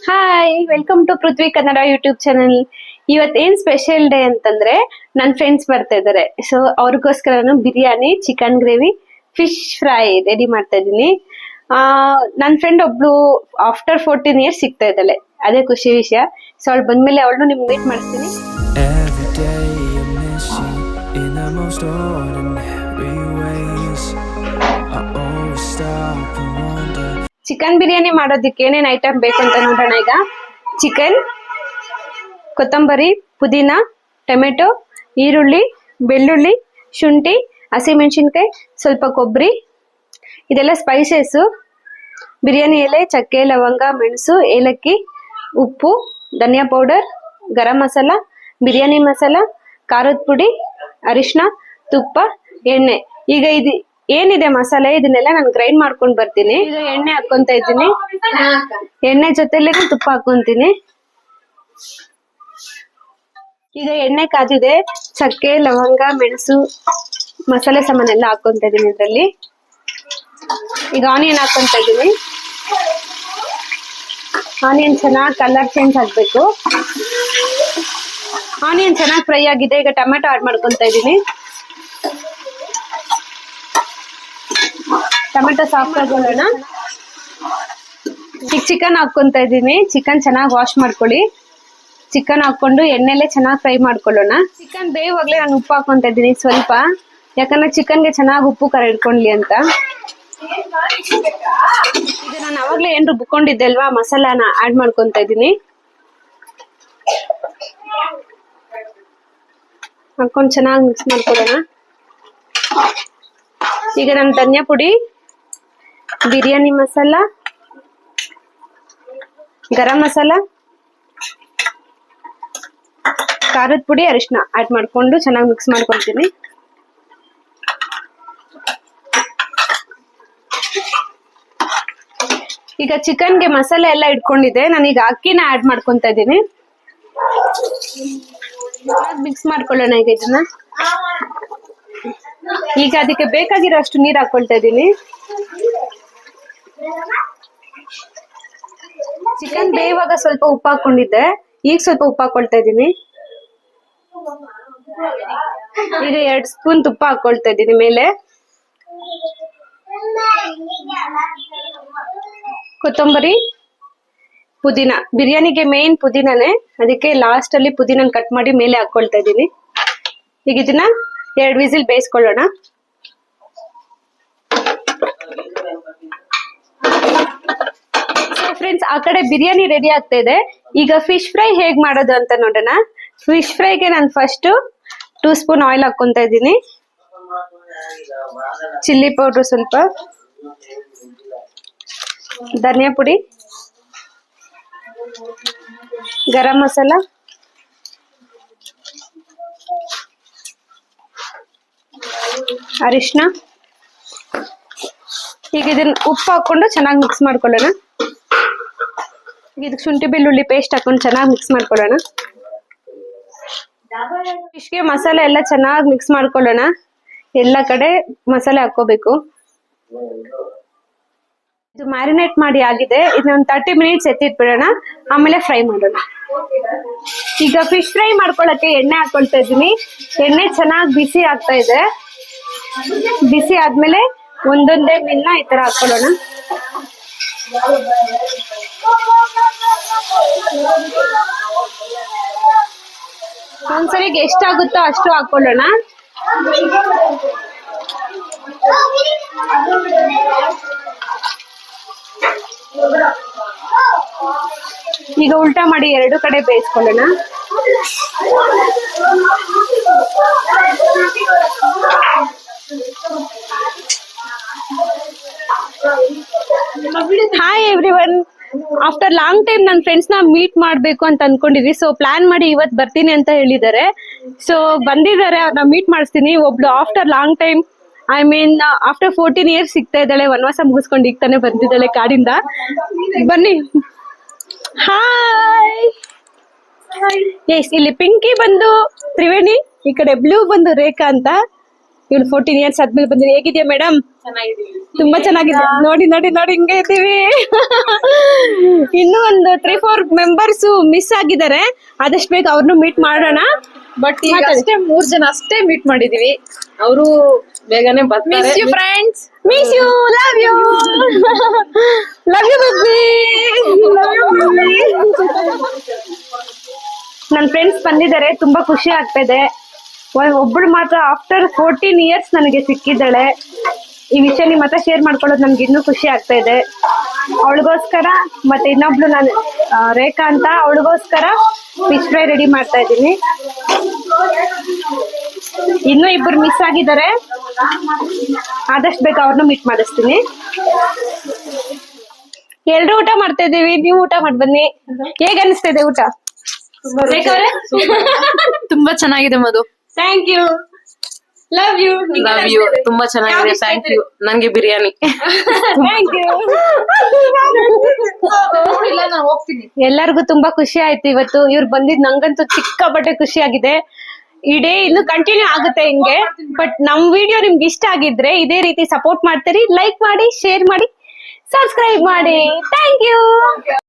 Hi, welcome to Prithvi Kannada YouTube channel. ಇವತ್ತೇನ್ special day ಅಂತಂದ್ರೆ ನನ್ನ ಫ್ರೆಂಡ್ಸ್ ಬರ್ತಾ ಇದಾರೆ. ಸೊ ಅವ್ರಿಗೋಸ್ಕರ ನಾನು biryani, chicken gravy, fish fry ready ಮಾಡ್ತಾ ಇದ್ದೀನಿ. ನನ್ನ ಫ್ರೆಂಡ್ ಒಬ್ಳು ಆಫ್ಟರ್ 14 ಇಯರ್ಸ್ ಸಿಗ್ತಾ ಇದ್ದಾಳೆ, ಅದೇ ಖುಷಿ ವಿಷಯ. ಸೊ ಅವಳು ಬಂದ್ಮೇಲೆ ಅವಳನ್ನು ನಿಮ್ಗೆ ಮೀಟ್ ಮಾಡಿಸ್ತೀನಿ. ಚಿಕನ್ ಬಿರಿಯಾನಿ ಮಾಡೋದಕ್ಕೆ ಏನೇನ್ ಐಟಮ್ ಬೇಕಂತ ನೋಡೋಣ. ಈಗ ಚಿಕನ್, ಕೊತ್ತಂಬರಿ, ಪುದೀನ, ಟೊಮೆಟೊ, ಈರುಳ್ಳಿ, ಬೆಳ್ಳುಳ್ಳಿ, ಶುಂಠಿ, ಹಸಿಮೆಣಸಿನ್ಕಾಯಿ, ಸ್ವಲ್ಪ ಕೊಬ್ಬರಿ, ಇದೆಲ್ಲ ಸ್ಪೈಸಸ್, ಬಿರಿಯಾನಿ ಎಲೆ, ಚಕ್ಕೆ, ಲವಂಗ, ಮೆಣಸು, ಏಲಕ್ಕಿ, ಉಪ್ಪು, ಧನಿಯಾ ಪೌಡರ್, ಗರಂ ಮಸಾಲ, ಬಿರಿಯಾನಿ ಮಸಾಲ, ಖಾರದ ಪುಡಿ, ಅರಿಶಿನ, ತುಪ್ಪ, ಎಣ್ಣೆ. ಈಗ ಇದು ಏನಿದೆ ಮಸಾಲೆ, ಇದನ್ನೆಲ್ಲ ನಾನು ಗ್ರೈಂಡ್ ಮಾಡ್ಕೊಂಡ್ ಬರ್ತೀನಿ. ಈಗ ಎಣ್ಣೆ ಹಾಕೊಂತ ಇದ್ದೀನಿ. ಎಣ್ಣೆ ಜೊತೆಲೆ ತುಪ್ಪ ಹಾಕೊಂತೀನಿ. ಈಗ ಎಣ್ಣೆ ಕಾದಿದೆ. ಚಕ್ಕೆ, ಲವಂಗ, ಮೆಣಸು, ಮಸಾಲೆ ಸಾಮಾನೆಲ್ಲ ಹಾಕೊಂತ ಇದೀನಿ ಇದ್ರಲ್ಲಿ. ಈಗ ಆನಿಯನ್ ಹಾಕೊಂತ ಇದೀನಿ. ಆನಿಯನ್ ಚೆನ್ನಾಗಿ ಕಲರ್ ಚೇಂಜ್ ಆಗ್ಬೇಕು. ಆನಿಯನ್ ಚೆನ್ನಾಗಿ ಫ್ರೈ ಆಗಿದೆ. ಈಗ ಟೊಮೆಟೊ ಆಡ್ ಮಾಡ್ಕೊಂತ ಇದೀನಿ. ಟೊಮೆಟೊ ಸಾಫ್ಟ್ ಆಗೋಣ. ಈಗ ಚಿಕನ್ ಹಾಕೊಂತ ಇದೀನಿ. ಚಿಕನ್ ಚೆನ್ನಾಗಿ ವಾಶ್ ಮಾಡ್ಕೊಳ್ಳಿ. ಚಿಕನ್ ಹಾಕೊಂಡು ಎಣ್ಣೆಲೆ ಚೆನ್ನಾಗಿ ಫ್ರೈ ಮಾಡ್ಕೊಳ್ಳೋಣ. ಚಿಕನ್ ಬೇಯುವಾಗ್ಲೇ ನಾನು ಉಪ್ಪು ಹಾಕೊಂತ ಇದ್ದೀನಿ ಸ್ವಲ್ಪ, ಯಾಕಂದ್ರೆ ಚಿಕನ್ಗೆ ಚೆನ್ನಾಗಿ ಉಪ್ಪು ಖಾರ ಹಿಡ್ಕೊಳ್ಳಿ ಅಂತ. ಈಗ ನಾನು ಅವಾಗ್ಲೇ ಏನ್ ರುಬ್ಕೊಂಡಿದ್ದೆ ಅಲ್ವಾ, ಮಸಾಲಾನ ಆಡ್ ಮಾಡ್ಕೊಂತ ಇದ್ದೀನಿ. ಹಾಕೊಂಡು ಚೆನ್ನಾಗಿ ಮಿಕ್ಸ್ ಮಾಡ್ಕೊಳ್ಳೋಣ. ಈಗ ನಾನು ಧನಿಯಾ ಪುಡಿ, ಬಿರಿಯಾನಿ ಮಸಾಲ, ಗರಂ ಮಸಾಲ, ಖಾರದ ಪುಡಿ, ಅರಿಶಿನ ಆಡ್ ಮಾಡ್ಕೊಂಡು ಚೆನ್ನಾಗಿ ಮಿಕ್ಸ್ ಮಾಡ್ಕೊಳ್ತೀನಿ. ಈಗ ಚಿಕನ್ಗೆ ಮಸಾಲೆ ಎಲ್ಲ ಇಟ್ಕೊಂಡಿದ್ದೆ. ನಾನೀಗ ಅಕ್ಕಿನ ಆಡ್ ಮಾಡ್ಕೊಂತ ಇದ್ದೀನಿ. ಮಿಕ್ಸ್ ಮಾಡ್ಕೊಳ್ಳೋಣ ಈಗ ಇದನ್ನ. ಈಗ ಅದಕ್ಕೆ ಬೇಕಾಗಿರೋ ಅಷ್ಟು ನೀರ್ ಹಾಕೊಳ್ತಾ ಇದ್ದೀನಿ. ಚಿಕನ್ ಬೇಯುವಾಗ ಸ್ವಲ್ಪ ಉಪ್ಪು ಹಾಕೊಂಡಿದ್ದೆ, ಈಗ ಸ್ವಲ್ಪ ಉಪ್ಪು ಹಾಕೊಳ್ತಾ ಇದ್ದೀನಿ. ಈಗ 2 ಸ್ಪೂನ್ ತುಪ್ಪ ಹಾಕೊಳ್ತಾ ಇದ್ದೀನಿ ಮೇಲೆ. ಕೊತ್ತಂಬರಿ, ಪುದೀನ, ಬಿರಿಯಾನಿಗೆ ಮೇನ್ ಪುದೀನನೇ, ಅದಕ್ಕೆ ಲಾಸ್ಟ್ ಅಲ್ಲಿ ಪುದೀನ ಕಟ್ ಮಾಡಿ ಮೇಲೆ ಹಾಕೊಳ್ತಾ ಇದ್ದೀನಿ. ಈಗ ಇದನ್ನ 2 ವಿಸಿಲ್ ಬೇಯಿಸ್ಕೊಳ್ಳೋಣ. ಸೊ ಫ್ರೆಂಡ್ಸ್, ಆ ಕಡೆ ಬಿರಿಯಾನಿ ರೆಡಿ ಆಗ್ತಾ ಇದೆ. ಈಗ ಫಿಶ್ ಫ್ರೈ ಹೇಗ್ ಮಾಡೋದು ಅಂತ ನೋಡೋಣ. ಫಿಶ್ ಫ್ರೈಗೆ ನಾನು ಫಸ್ಟ್ 2 ಸ್ಪೂನ್ ಆಯಿಲ್ ಹಾಕೊಂತ ಇದ್ದೀನಿ. ಚಿಲ್ಲಿ ಪೌಡರ್ ಸ್ವಲ್ಪ, ಧನಿಯಾ ಪುಡಿ, ಗರಂ ಮಸಾಲ, ಅರಿಶಿನ. ಈಗ ಇದನ್ನ ಉಪ್ಪು ಹಾಕೊಂಡು ಚೆನ್ನಾಗಿ ಮಿಕ್ಸ್ ಮಾಡ್ಕೊಳ್ಳೋಣ. ಇದಕ್ಕೆ ಶುಂಠಿ ಬೆಳ್ಳುಳ್ಳಿ ಪೇಸ್ಟ್ ಹಾಕೊಂಡು ಚೆನ್ನಾಗಿ ಮಿಕ್ಸ್ ಮಾಡ್ಕೊಳ್ಳೋಣ. ಫಿಶ್ಗೆ ಮಸಾಲೆ ಎಲ್ಲ ಚೆನ್ನಾಗಿ ಮಿಕ್ಸ್ ಮಾಡ್ಕೊಳ್ಳೋಣ. ಎಲ್ಲ ಕಡೆ ಮಸಾಲೆ ಹಾಕೋಬೇಕು. ಇದು ಮ್ಯಾರಿನೇಟ್ ಮಾಡಿ ಆಗಿದೆ. ಇದನ್ನ 30 ಮಿನಿಟ್ಸ್ ಎತ್ತಿಟ್ಬಿಡೋಣ, ಆಮೇಲೆ ಫ್ರೈ ಮಾಡೋಣ. ಈಗ ಫಿಶ್ ಫ್ರೈ ಮಾಡ್ಕೊಳಕ್ಕೆ ಎಣ್ಣೆ ಹಾಕೊಳ್ತಾ ಇದ್ದೀನಿ. ಎಣ್ಣೆ ಚೆನ್ನಾಗಿ ಬಿಸಿ ಆಗ್ತಾ ಇದೆ. ಬಿಸಿ ಆದ್ಮೇಲೆ ಒಂದೊಂದೇ ಮೀನ್ನ ಈ ತರ ಹಾಕೊಳ್ಳೋಣ. ಒಂದ್ಸರಿಗೆ ಎಷ್ಟಾಗುತ್ತೋ ಅಷ್ಟು ಹಾಕೊಳ್ಳೋಣ. ಈಗ ಉಲ್ಟಾ ಮಾಡಿ 2 ಕಡೆ ಬೇಯಿಸ್ಕೊಳ್ಳೋಣ. Hi everyone, after long time ನನ್ನ ಫ್ರೆಂಡ್ಸ್ ನ ಮೀಟ್ ಮಾಡ್ಬೇಕು ಅಂತ ಅನ್ಕೊಂಡಿದ್ವಿ. ಸೊ ಪ್ಲಾನ್ ಮಾಡಿ ಇವತ್ತು ಬರ್ತೀನಿ ಅಂತ ಹೇಳಿದ್ದಾರೆ. ಸೊ ಬಂದಿದ್ದಾರೆ, ಅವ್ರನ್ನ ಮೀಟ್ ಮಾಡಿಸ್ತೀನಿ. ಒಬ್ಳು after long time, I mean after 14 years ಸಿಗ್ತಾ ಇದ್ದಾಳೆ. ವನವಾಸ ಮುಗಿಸ್ಕೊಂಡು ಈಗ ತಾನೇ ಬಂದಿದ್ದಾಳೆ ಕಾಡಿಂದ. ಬನ್ನಿ. ಹಾಯ್. ಎಸ್, ಇಲ್ಲಿ ಪಿಂಕಿ ಬಂದು ತ್ರಿವೇಣಿ, ಈ ಕಡೆ ಬ್ಲೂ ಬಂದು ರೇಖಾ ಅಂತ. ಇವಳು 14 ಇಯರ್ಸ್ ಆದ್ಮೇಲೆ ಬಂದಿದೆ. ಹೇಗಿದ್ಯಾ ಮೇಡಮ್? ತುಂಬಾ ಚೆನ್ನಾಗಿದೆ. ನೋಡಿ ನೋಡಿ ನೋಡಿ ಹಿಂಗೆ ಇದ್ದೀವಿ. ಇನ್ನು ಒಂದು 3-4 ಮೆಂಬರ್ಸ್ ಮಿಸ್ ಆಗಿದ್ದಾರೆ. ಆದಷ್ಟು ಬೇಗ ಅವ್ರನ್ನು ಮೀಟ್ ಮಾಡೋಣ. ಬಟ್ ಈಗ ಅಷ್ಟೇ 3 ಜನ ಅಷ್ಟೇ ಮೀಟ್ ಮಾಡಿದೀವಿ. ಅವರು ಬೇಗನೆ ಬರ್ತಾರೆ. Miss you friends, miss you, love you, love you baby. ನನ್ನ ಫ್ರೆಂಡ್ಸ್ ಬಂದಿದ್ದಾರೆ, ತುಂಬಾ ಖುಷಿ ಆಗ್ತಾ ಇದೆ. ಒಬ್ಬಳು ಮಾತ್ರ ಆಫ್ಟರ್ 14 ಇಯರ್ಸ್ ನನಗೆ ಸಿಕ್ಕಿದ್ದಾಳೆ. ಈ ವಿಷಯ ನಿಮ್ಮ ಹತ್ರ ಶೇರ್ ಮಾಡ್ಕೊಳ್ಳೋದು ನನ್ಗೆ ಇನ್ನೂ ಖುಷಿ ಆಗ್ತಾ ಇದೆ. ಅವಳಿಗೋಸ್ಕರ ಮತ್ತೆ ಇನ್ನೊಬ್ಳು ನಾನು ರೇಖಾ ಅಂತ, ಅವಳಿಗೋಸ್ಕರ ಫಿಶ್ ಫ್ರೈ ರೆಡಿ ಮಾಡ್ತಾ ಇದ್ದೀನಿ. ಇನ್ನೂ ಇಬ್ಬರು ಮಿಸ್ ಆಗಿದ್ದಾರೆ. ಆದಷ್ಟು ಬೇಗ ಅವ್ರನ್ನ ಮೀಟ್ ಮಾಡಿಸ್ತೀನಿ. ಎಲ್ರು ಊಟ ಮಾಡ್ತಾ ಇದೀವಿ, ನೀವು ಊಟ ಮಾಡಿ ಬನ್ನಿ. ಹೇಗ ಅನಿಸ್ತಾ ಇದೆ ಊಟ? ತುಂಬಾ ಚೆನ್ನಾಗಿದೆ Madhu. Thank you, love you. Love you. ತುಂಬಾ ಚೆನ್ನಾಗಿದೆ. Thank you. ನಂಗೆ ಬಿರಿಯಾನಿ. Thank you. ಎಲ್ಲರಿಗೂ ತುಂಬಾ ಖುಷಿ ಆಯ್ತು ಇವತ್ತು. ಇವ್ರು ಬಂದಿದ್ ನಂಗಂತೂ ಸಿಕ್ಕಾಪಟ್ಟೆ ಖುಷಿ ಆಗಿದೆ. ಈ ಡೇ ಇನ್ನು ಕಂಟಿನ್ಯೂ ಆಗುತ್ತೆ ಹಿಂಗೆ. ಬಟ್ ನಮ್ ವಿಡಿಯೋ ನಿಮ್ಗೆ ಇಷ್ಟ ಆಗಿದ್ರೆ ಇದೇ ರೀತಿ ಸಪೋರ್ಟ್ ಮಾಡ್ತೀರಿ. ಲೈಕ್ ಮಾಡಿ, ಶೇರ್ ಮಾಡಿ, ಸಬ್ಸ್ಕ್ರೈಬ್ ಮಾಡಿ. Thank you.